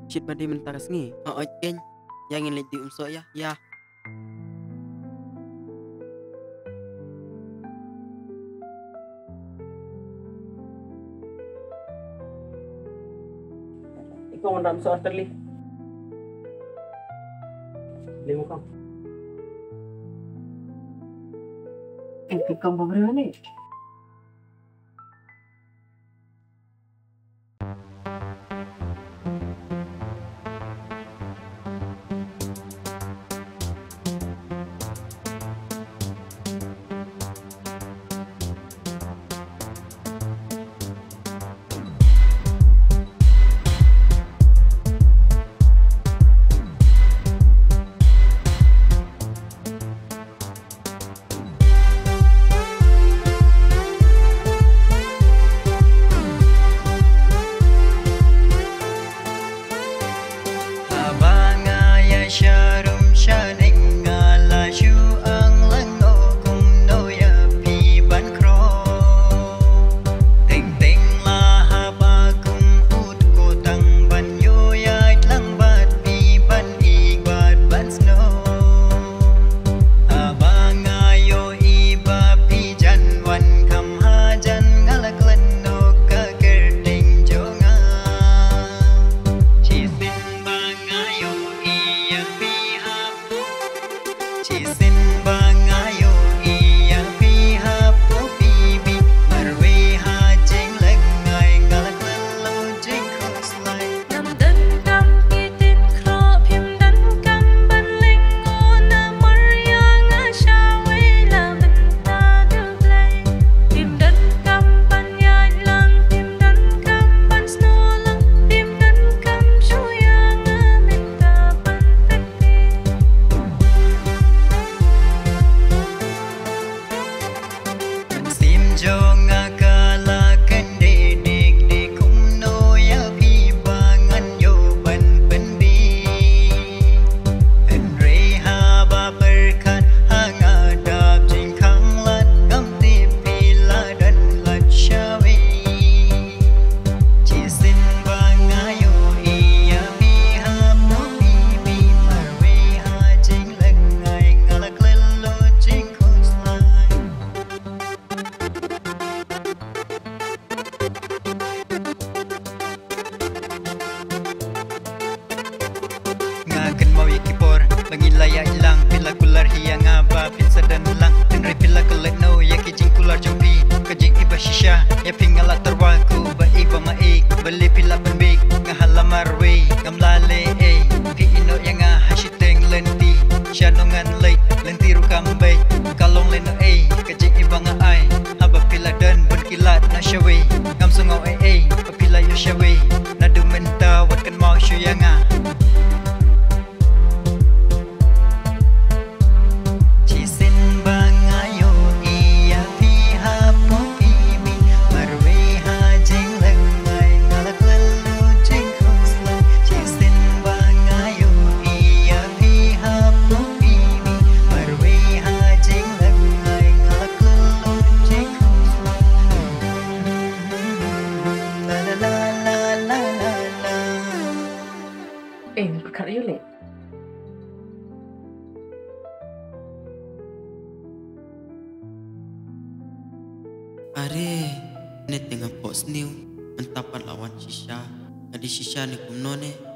shit badi mentaras ngi. Ken. Yang ingin lihat umso ya. Ya. Ikaw ang dami sa Australia. Limo ka. Ikaw ba ni? Laya ilang pila kular hiya nga ba pinsa dan lang tenre pila kulat no ya kijing kular jompi kajing iba shisha ya pingala tarwa ku ba iba maik bali pila penbik nga halamar we gamlale pi ino ya nga hashtag lenti shanongan late lenti ru kambay kalong leno kajing iba nga ai haba pila dan bun kilat na shawe ngam sungau pila yo shawe na dumenta wat kan mau shu ya nga Berkat you leh. Are, ne tengah post new, mentapat lawan shisha. Adi shisha ni kumno ne.